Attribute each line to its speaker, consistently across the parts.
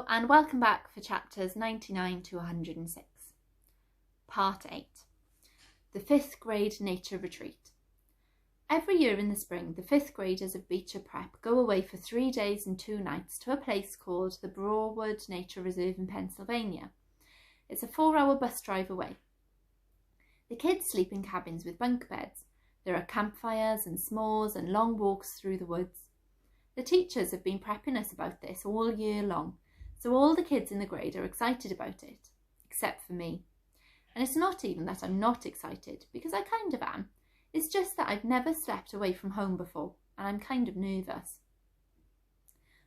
Speaker 1: Hello and welcome back for chapters 99 to 106. Part 8. The 5th grade nature retreat. Every year in the spring, the 5th graders of Beecher Prep go away for 3 days and 2 nights to a place called the Broadwood Nature Reserve in Pennsylvania. It's a 4-hour bus drive away. The kids sleep in cabins with bunk beds. There are campfires and s'mores and long walks through the woods. The teachers have been prepping us about this all year long, so all the kids in the grade are excited about it, except for me. And it's not even that I'm not excited, because I kind of am. It's just that I've never slept away from home before, and I'm kind of nervous.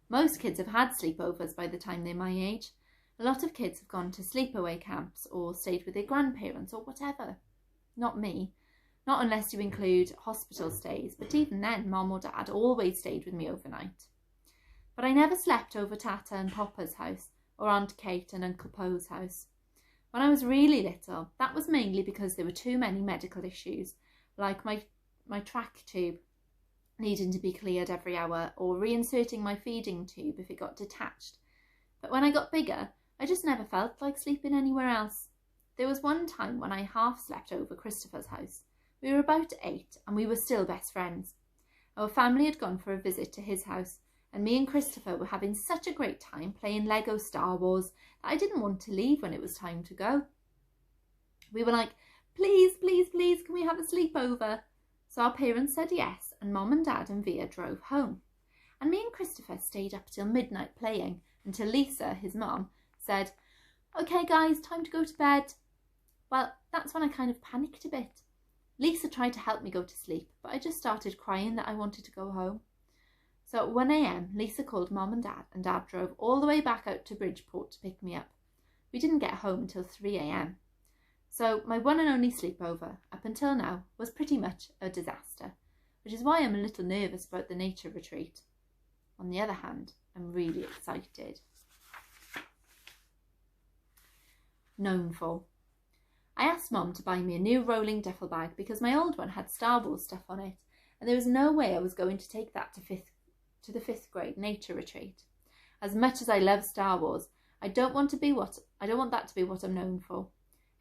Speaker 1: Most kids have had sleepovers by the time they're my age. A lot of kids have gone to sleepaway camps or stayed with their grandparents or whatever. Not me. Not unless you include hospital stays, but even then, Mom or Dad always stayed with me overnight. But I never slept over Tata and Papa's house, or Aunt Kate and Uncle Poe's house. When I was really little, that was mainly because there were too many medical issues, like my track tube needing to be cleared every hour, or reinserting my feeding tube if it got detached. But when I got bigger, I just never felt like sleeping anywhere else. There was one time when I half slept over Christopher's house. We were about 8 and we were still best friends. Our family had gone for a visit to his house and me and Christopher were having such a great time playing Lego Star Wars that I didn't want to leave when it was time to go. We were like, please, please, please, can we have a sleepover? So our parents said yes and Mom and Dad and Via drove home. And me and Christopher stayed up till midnight playing until Lisa, his mom, said, okay guys, time to go to bed. Well, that's when I kind of panicked a bit. Lisa tried to help me go to sleep, but I just started crying that I wanted to go home. So at 1 a.m, Lisa called Mom and Dad drove all the way back out to Bridgeport to pick me up. We didn't get home until 3 a.m. So my one and only sleepover, up until now, was pretty much a disaster, which is why I'm a little nervous about the nature retreat. On the other hand, I'm really excited. Known for. I asked Mom to buy me a new rolling duffel bag because my old one had Star Wars stuff on it, and there was no way I was going to take that to the 5th grade nature retreat. As much as I love Star Wars, I don't want that to be what I'm known for.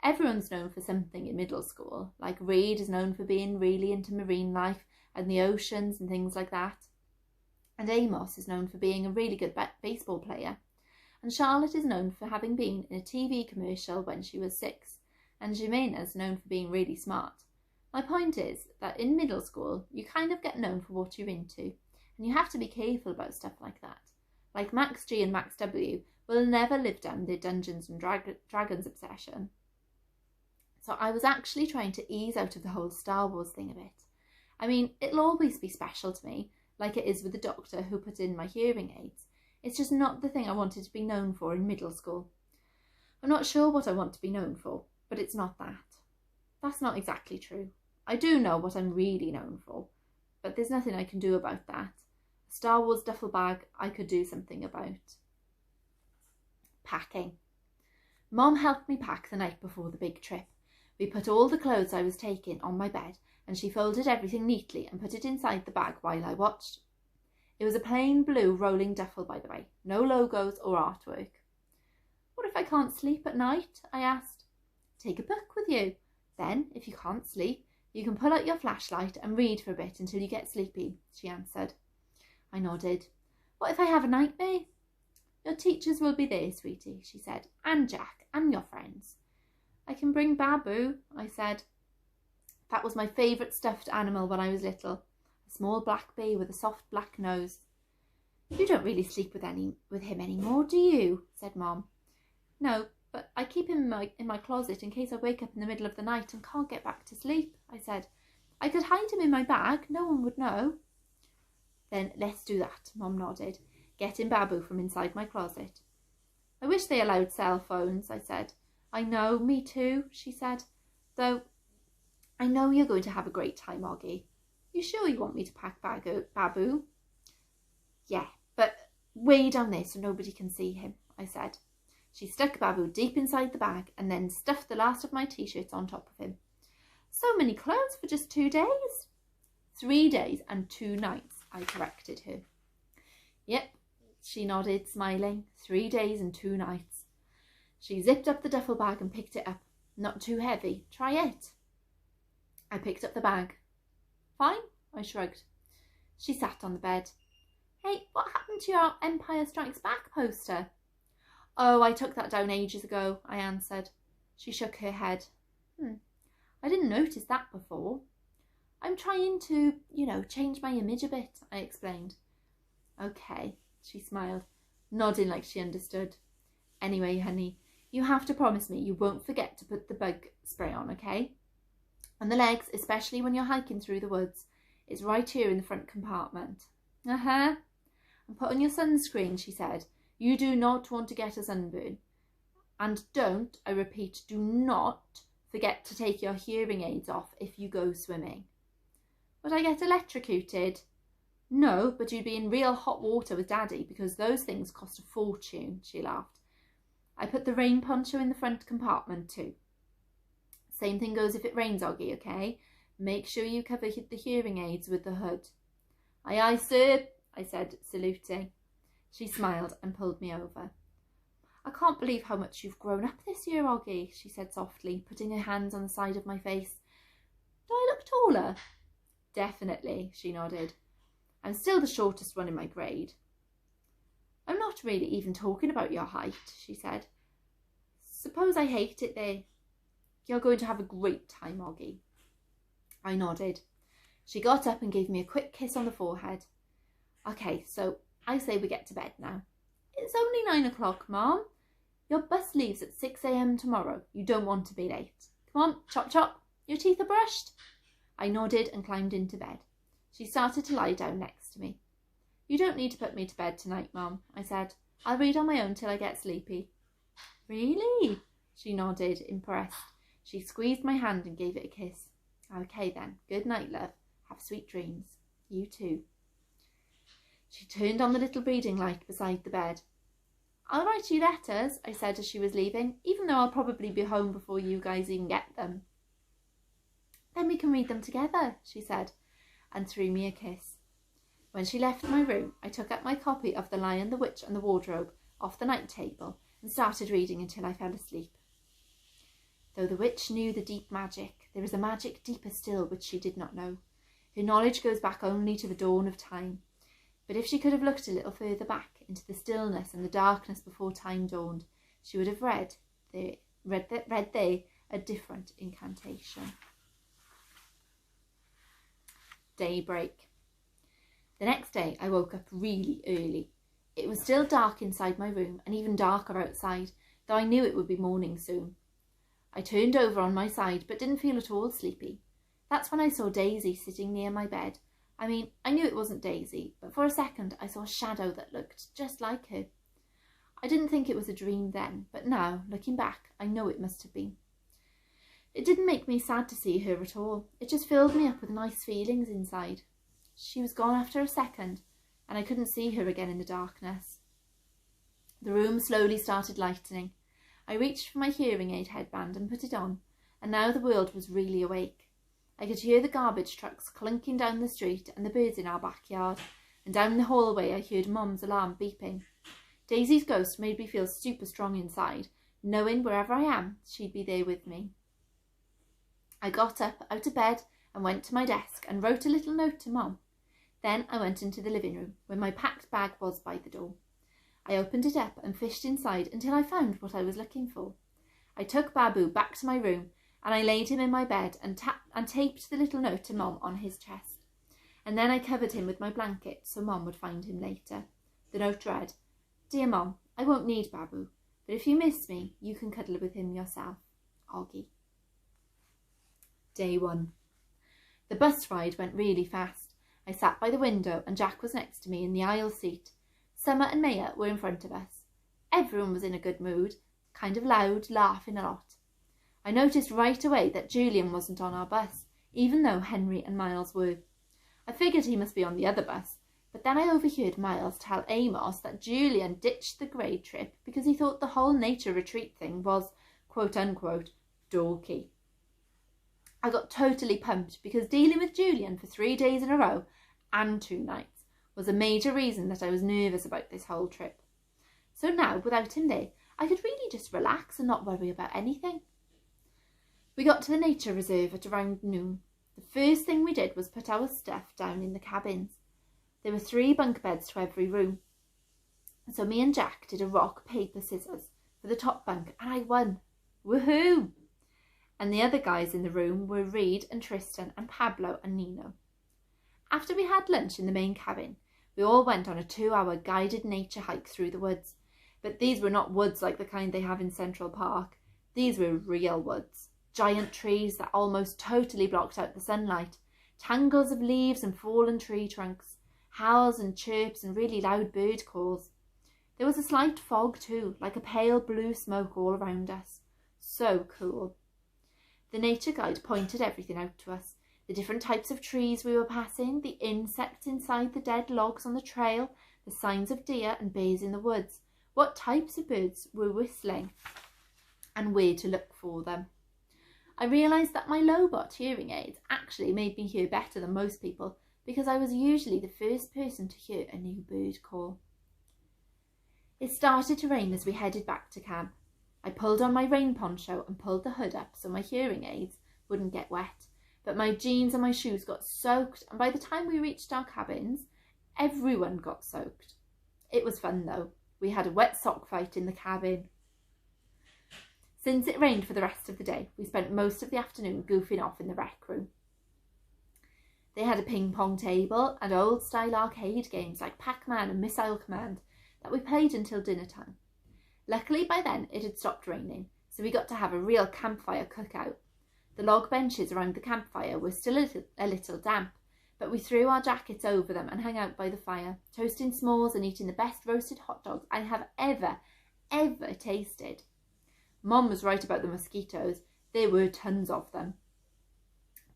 Speaker 1: Everyone's known for something in middle school, like Reed is known for being really into marine life and the oceans and things like that. And Amos is known for being a really good baseball player. And Charlotte is known for having been in a TV commercial when she was 6. And Jimena's known for being really smart. My point is that in middle school, you kind of get known for what you're into, and you have to be careful about stuff like that. Like Max G and Max W will never live down their Dungeons and Dragons obsession. So I was actually trying to ease out of the whole Star Wars thing a bit. I mean, it'll always be special to me, like it is with the doctor who put in my hearing aids. It's just not the thing I wanted to be known for in middle school. I'm not sure what I want to be known for. But it's not that. That's not exactly true. I do know what I'm really known for, but there's nothing I can do about that. A Star Wars duffel bag I could do something about. Packing. Mom helped me pack the night before the big trip. We put all the clothes I was taking on my bed and she folded everything neatly and put it inside the bag while I watched. It was a plain blue rolling duffel, by the way. No logos or artwork. What if I can't sleep at night? I asked. Take a book with you. Then, if you can't sleep, you can pull out your flashlight and read for a bit until you get sleepy, she answered. I nodded. What if I have a nightmare? Your teachers will be there, sweetie, she said, and Jack, and your friends. I can bring Babu, I said. That was my favourite stuffed animal when I was little. A small black bee with a soft black nose. You don't really sleep with him anymore, do you? Said Mom. No, but I keep him in my closet in case I wake up in the middle of the night and can't get back to sleep, I said. I could hide him in my bag, no one would know. Then let's do that, Mom nodded, getting Babu from inside my closet. I wish they allowed cell phones, I said. I know, me too, she said. Though, I know you're going to have a great time, Oggy. You sure you want me to pack Babu? Yeah, but way down there so nobody can see him, I said. She stuck Babu deep inside the bag and then stuffed the last of my t-shirts on top of him. So many clothes for just 2 days. 3 days and 2 nights, I corrected her. Yep, she nodded, smiling. 3 days and 2 nights. She zipped up the duffel bag and picked it up. Not too heavy. Try it. I picked up the bag. Fine, I shrugged. She sat on the bed. Hey, what happened to your Empire Strikes Back poster? Oh, I took that down ages ago, I answered. She shook her head. I didn't notice that before. I'm trying to, change my image a bit, I explained. Okay, she smiled, nodding like she understood. Anyway, honey, you have to promise me you won't forget to put the bug spray on, okay? On the legs, especially when you're hiking through the woods. It's right here in the front compartment. And put on your sunscreen, she said. You do not want to get a sunburn. And don't, I repeat, do not forget to take your hearing aids off if you go swimming. Would I get electrocuted? No, but you'd be in real hot water with Daddy because those things cost a fortune, she laughed. I put the rain poncho in the front compartment too. Same thing goes if it rains, Oggy, okay? Make sure you cover the hearing aids with the hood. Aye, aye, sir, I said, saluting. She smiled and pulled me over. I can't believe how much you've grown up this year, Oggy, she said softly, putting her hands on the side of my face. Do I look taller? Definitely, she nodded. I'm still the shortest one in my grade. I'm not really even talking about your height, she said. Suppose I hate it there. You're going to have a great time, Oggy. I nodded. She got up and gave me a quick kiss on the forehead. Okay, so I say we get to bed now. It's only 9 o'clock, Mom. Your bus leaves at 6 a.m. tomorrow. You don't want to be late. Come on, chop chop. Your teeth are brushed. I nodded and climbed into bed. She started to lie down next to me. You don't need to put me to bed tonight, Mom, I said. I'll read on my own till I get sleepy. Really? She nodded, impressed. She squeezed my hand and gave it a kiss. Okay then. Good night, love. Have sweet dreams. You too. She turned on the little reading light beside the bed. I'll write you letters, I said as she was leaving, even though I'll probably be home before you guys even get them. Then we can read them together, she said, and threw me a kiss. When she left my room, I took up my copy of The Lion, the Witch and the Wardrobe off the night table and started reading until I fell asleep. Though the witch knew the deep magic, there is a magic deeper still which she did not know. Her knowledge goes back only to the dawn of time. But if she could have looked a little further back into the stillness and the darkness before time dawned, she would have read there a different incantation. Daybreak. The next day I woke up really early. It was still dark inside my room and even darker outside, though I knew it would be morning soon. I turned over on my side but didn't feel at all sleepy. That's when I saw Daisy sitting near my bed. I mean, I knew it wasn't Daisy, but for a second I saw a shadow that looked just like her. I didn't think it was a dream then, but now, looking back, I know it must have been. It didn't make me sad to see her at all. It just filled me up with nice feelings inside. She was gone after a second, and I couldn't see her again in the darkness. The room slowly started lightening. I reached for my hearing aid headband and put it on, and now the world was really awake. I could hear the garbage trucks clunking down the street and the birds in our backyard, and down the hallway I heard Mum's alarm beeping. Daisy's ghost made me feel super strong inside, knowing wherever I am, she'd be there with me. I got up out of bed and went to my desk and wrote a little note to Mum. Then I went into the living room, where my packed bag was by the door. I opened it up and fished inside until I found what I was looking for. I took Babu back to my room, and I laid him in my bed and taped the little note to Mom on his chest. And then I covered him with my blanket so Mom would find him later. The note read, Dear Mom, I won't need Babu, but if you miss me, you can cuddle with him yourself. Oggy. Day 1. The bus ride went really fast. I sat by the window and Jack was next to me in the aisle seat. Summer and Maya were in front of us. Everyone was in a good mood, kind of loud, laughing a lot. I noticed right away that Julian wasn't on our bus, even though Henry and Miles were. I figured he must be on the other bus, but then I overheard Miles tell Amos that Julian ditched the grade trip because he thought the whole nature retreat thing was, quote-unquote, dorky. I got totally pumped because dealing with Julian for 3 days in a row and 2 nights was a major reason that I was nervous about this whole trip. So now, without him there, I could really just relax and not worry about anything. We got to the nature reserve at around noon. The first thing we did was put our stuff down in the cabins. There were 3 bunk beds to every room. So me and Jack did a rock, paper, scissors for the top bunk, and I won. Woohoo! And the other guys in the room were Reed and Tristan and Pablo and Nino. After we had lunch in the main cabin, we all went on a 2-hour guided nature hike through the woods. But these were not woods like the kind they have in Central Park. These were real woods. Giant trees that almost totally blocked out the sunlight. Tangles of leaves and fallen tree trunks. Howls and chirps and really loud bird calls. There was a slight fog too, like a pale blue smoke all around us. So cool. The nature guide pointed everything out to us. The different types of trees we were passing, the insects inside the dead logs on the trail, the signs of deer and bears in the woods, what types of birds were whistling, and where to look for them. I realised that my Lobot hearing aids actually made me hear better than most people because I was usually the first person to hear a new bird call. It started to rain as we headed back to camp. I pulled on my rain poncho and pulled the hood up so my hearing aids wouldn't get wet, but my jeans and my shoes got soaked, and by the time we reached our cabins, everyone got soaked. It was fun though. We had a wet sock fight in the cabin. Since it rained for the rest of the day, we spent most of the afternoon goofing off in the rec room. They had a ping pong table and old style arcade games like Pac-Man and Missile Command that we played until dinner time. Luckily by then it had stopped raining, so we got to have a real campfire cookout. The log benches around the campfire were still a little damp, but we threw our jackets over them and hung out by the fire, toasting s'mores and eating the best roasted hot dogs I have ever tasted. Mom was right about the mosquitoes. There were tons of them.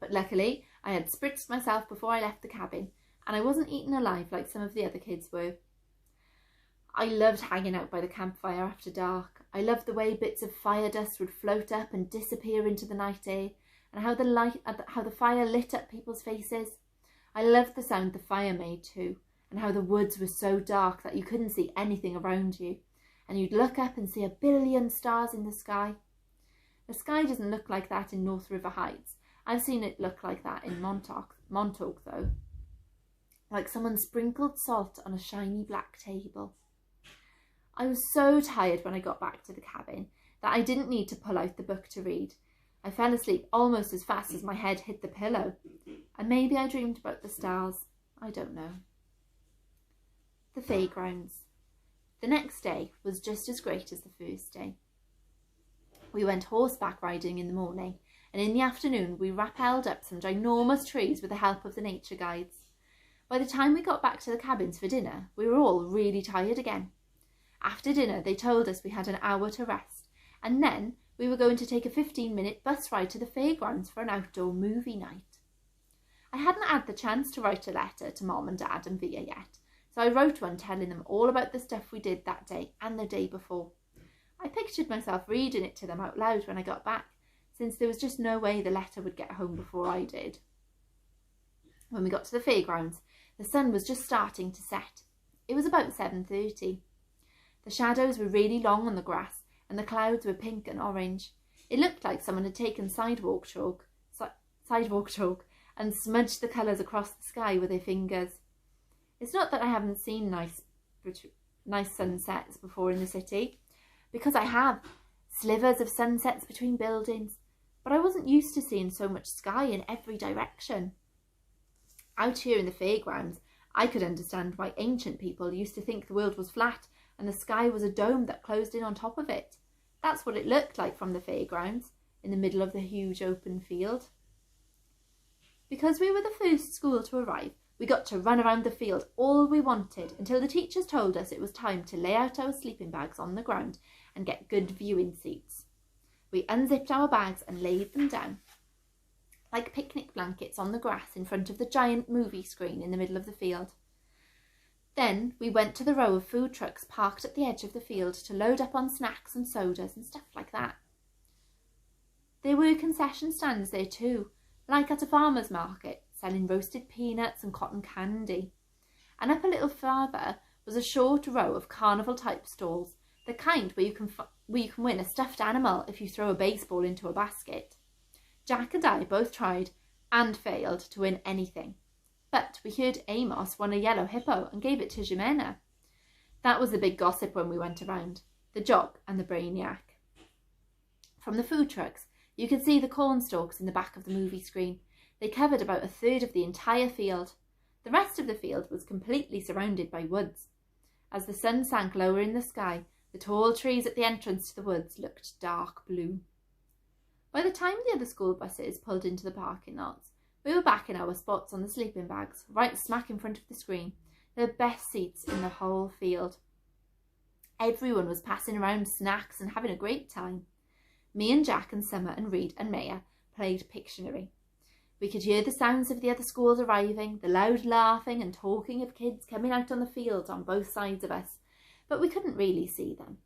Speaker 1: But luckily, I had spritzed myself before I left the cabin, and I wasn't eaten alive like some of the other kids were. I loved hanging out by the campfire after dark. I loved the way bits of fire dust would float up and disappear into the night air, and how the fire lit up people's faces. I loved the sound the fire made too, and how the woods were so dark that you couldn't see anything around you, and you'd look up and see 1 billion stars in the sky. The sky doesn't look like that in North River Heights. I've seen it look like that in Montauk though. Like someone sprinkled salt on a shiny black table. I was so tired when I got back to the cabin that I didn't need to pull out the book to read. I fell asleep almost as fast as my head hit the pillow, and maybe I dreamed about the stars. I don't know. The fairgrounds. The next day was just as great as the first day. We went horseback riding in the morning, and in the afternoon we rappelled up some ginormous trees with the help of the nature guides. By the time we got back to the cabins for dinner, we were all really tired again. After dinner, they told us we had an hour to rest, and then we were going to take a 15-minute bus ride to the fairgrounds for an outdoor movie night. I hadn't had the chance to write a letter to Mom and Dad and Via yet, so I wrote one telling them all about the stuff we did that day and the day before. I pictured myself reading it to them out loud when I got back, since there was just no way the letter would get home before I did. When we got to the fairgrounds, the sun was just starting to set. It was about 7:30. The shadows were really long on the grass, and the clouds were pink and orange. It looked like someone had taken sidewalk chalk and smudged the colours across the sky with their fingers. It's not that I haven't seen nice sunsets before in the city, because I have, slivers of sunsets between buildings, but I wasn't used to seeing so much sky in every direction. Out here in the fairgrounds, I could understand why ancient people used to think the world was flat and the sky was a dome that closed in on top of it. That's what it looked like from the fairgrounds, in the middle of the huge open field. Because we were the first school to arrive, we got to run around the field all we wanted until the teachers told us it was time to lay out our sleeping bags on the ground and get good viewing seats. We unzipped our bags and laid them down, like picnic blankets on the grass in front of the giant movie screen in the middle of the field. Then we went to the row of food trucks parked at the edge of the field to load up on snacks and sodas and stuff like that. There were concession stands there too, like at a farmer's market, selling roasted peanuts and cotton candy. and up a little further was a short row of carnival-type stalls, the kind where you can win a stuffed animal if you throw a baseball into a basket. Jack and I both tried and failed to win anything, but we heard Amos won a yellow hippo and gave it to Jimena. That was the big gossip when we went around, the jock and the brainiac. From the food trucks, you could see the corn stalks in the back of the movie screen. They covered about a third of the entire field. The rest of the field was completely surrounded by woods. As the sun sank lower in the sky, the tall trees at the entrance to the woods looked dark blue. By the time the other school buses pulled into the parking lots, we were back in our spots on the sleeping bags, right smack in front of the screen, the best seats in the whole field. Everyone was passing around snacks and having a great time. Me and Jack and Summer and Reed and Maya played Pictionary. We could hear the sounds of the other schools arriving, the loud laughing and talking of kids coming out on the fields on both sides of us, but we couldn't really see them.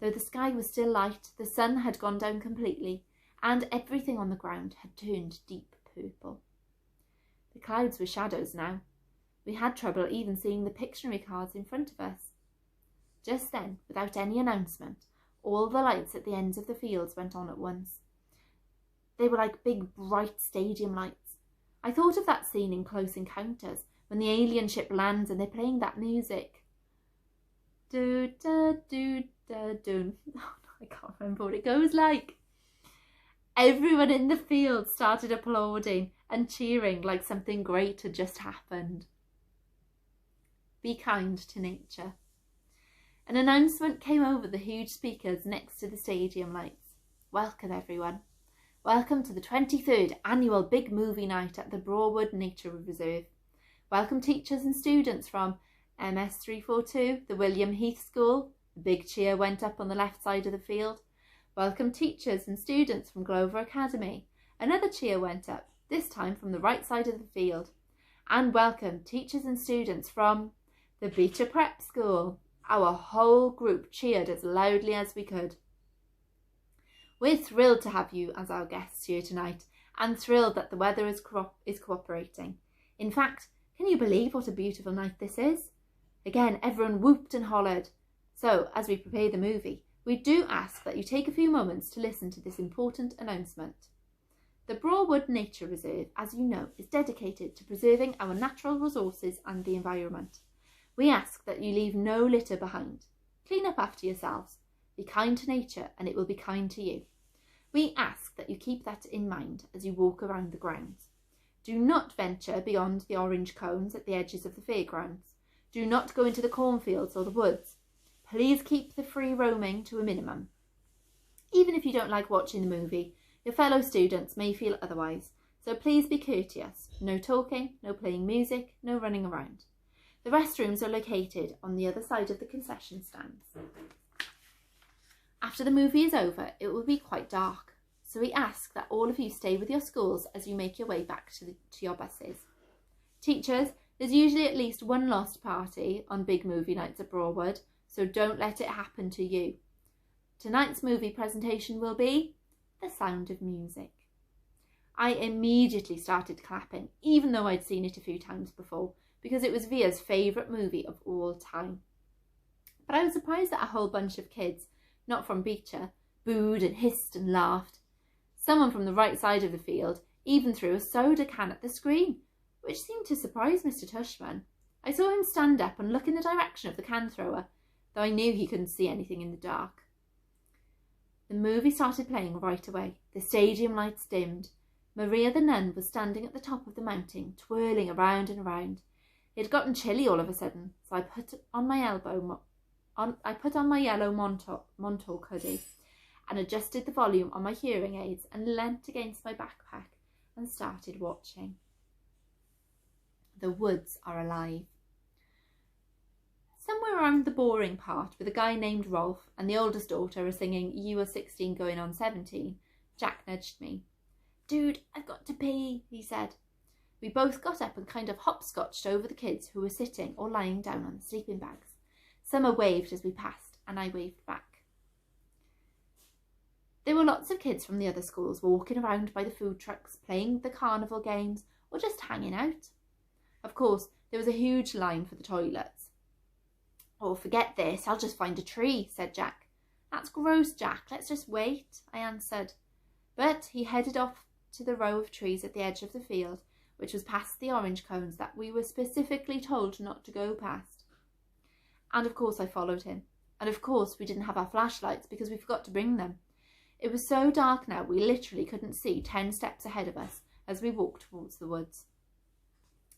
Speaker 1: Though the sky was still light, the sun had gone down completely, and everything on the ground had turned deep purple. The clouds were shadows now. We had trouble even seeing the Pictionary cards in front of us. Just then, without any announcement, all the lights at the ends of the fields went on at once. They were like big, bright stadium lights. I thought of that scene in Close Encounters, when the alien ship lands and they're playing that music. Do da do da do. Oh, I can't remember what it goes like. Everyone in the field started applauding and cheering like something great had just happened. Be kind to nature. An announcement came over the huge speakers next to the stadium lights. Welcome everyone. Welcome to the 23rd annual Big Movie Night at the Broadwood Nature Reserve. Welcome teachers and students from MS342, the William Heath School. The big cheer went up on the left side of the field. Welcome teachers and students from Glover Academy. Another cheer went up, this time from the right side of the field. And welcome teachers and students from the Beecher Prep School. Our whole group cheered as loudly as we could. We're thrilled to have you as our guests here tonight, and thrilled that the weather is cooperating. In fact, can you believe what a beautiful night this is? Again, everyone whooped and hollered. So, as we prepare the movie, we do ask that you take a few moments to listen to this important announcement. The Broadwood Nature Reserve, as you know, is dedicated to preserving our natural resources and the environment. We ask that you leave no litter behind. Clean up after yourselves. Be kind to nature and it will be kind to you. We ask that you keep that in mind as you walk around the grounds. Do not venture beyond the orange cones at the edges of the fairgrounds. Do not go into the cornfields or the woods. Please keep the free roaming to a minimum. Even if you don't like watching the movie, your fellow students may feel otherwise, so please be courteous. No talking, no playing music, no running around. The restrooms are located on the other side of the concession stands. After the movie is over, it will be quite dark, so we ask that all of you stay with your schools as you make your way back to your buses. Teachers, there's usually at least one lost party on big movie nights at Broadwood, so don't let it happen to you. Tonight's movie presentation will be The Sound of Music. I immediately started clapping, even though I'd seen it a few times before, because it was Via's favourite movie of all time. But I was surprised that a whole bunch of kids, not from Beecher, booed and hissed and laughed. Someone from the right side of the field even threw a soda can at the screen, which seemed to surprise Mr. Tushman. I saw him stand up and look in the direction of the can thrower, though I knew he couldn't see anything in the dark. The movie started playing right away. The stadium lights dimmed. Maria the nun was standing at the top of the mountain, twirling around and around. It had gotten chilly all of a sudden, so I put on my yellow Montauk hoodie and adjusted the volume on my hearing aids and leant against my backpack and started watching. The woods are alive. Somewhere around the boring part, with a guy named Rolf and the oldest daughter are singing "You Are 16 Going on 17, Jack nudged me. "Dude, I've got to pee," he said. We both got up and kind of hopscotched over the kids who were sitting or lying down on the sleeping bags. Summer waved as we passed, and I waved back. There were lots of kids from the other schools walking around by the food trucks, playing the carnival games, or just hanging out. Of course, there was a huge line for the toilets. "Oh, forget this, I'll just find a tree," said Jack. "That's gross, Jack, let's just wait," I answered. But he headed off to the row of trees at the edge of the field, which was past the orange cones that we were specifically told not to go past. And of course I followed him. And of course we didn't have our flashlights because we forgot to bring them. It was so dark now we literally couldn't see 10 steps ahead of us as we walked towards the woods.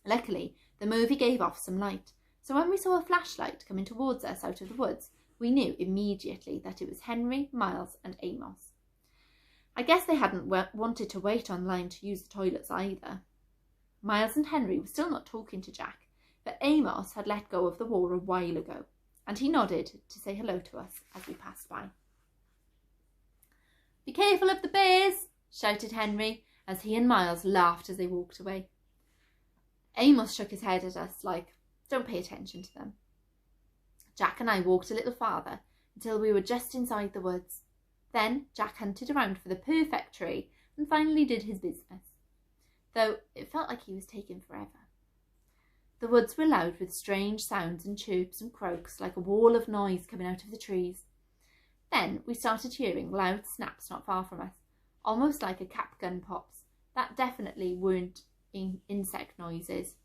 Speaker 1: Luckily, the movie gave off some light, so when we saw a flashlight coming towards us out of the woods, we knew immediately that it was Henry, Miles and Amos. I guess they hadn't wanted to wait on line to use the toilets either. Miles and Henry were still not talking to Jack, but Amos had let go of the war a while ago, and he nodded to say hello to us as we passed by. "Be careful of the bears," shouted Henry, as he and Miles laughed as they walked away. Amos shook his head at us like, "Don't pay attention to them." Jack and I walked a little farther until we were just inside the woods. Then Jack hunted around for the perfect tree and finally did his business, though it felt like he was taking forever. The woods were loud with strange sounds and chirps and croaks, like a wall of noise coming out of the trees. Then we started hearing loud snaps not far from us, almost like a cap gun pops. That definitely weren't insect noises.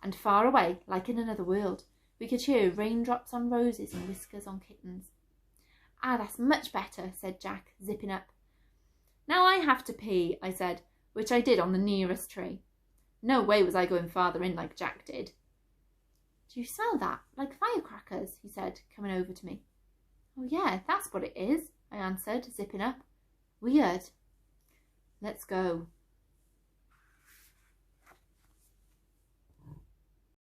Speaker 1: And far away, like in another world, we could hear raindrops on roses and whiskers on kittens. "Ah, that's much better," said Jack, zipping up. "Now I have to pee," I said, which I did on the nearest tree. No way was I going farther in like Jack did. "Do you smell that? Like firecrackers?" he said, coming over to me. "Oh yeah, that's what it is," I answered, zipping up. "Weird." "Let's go,"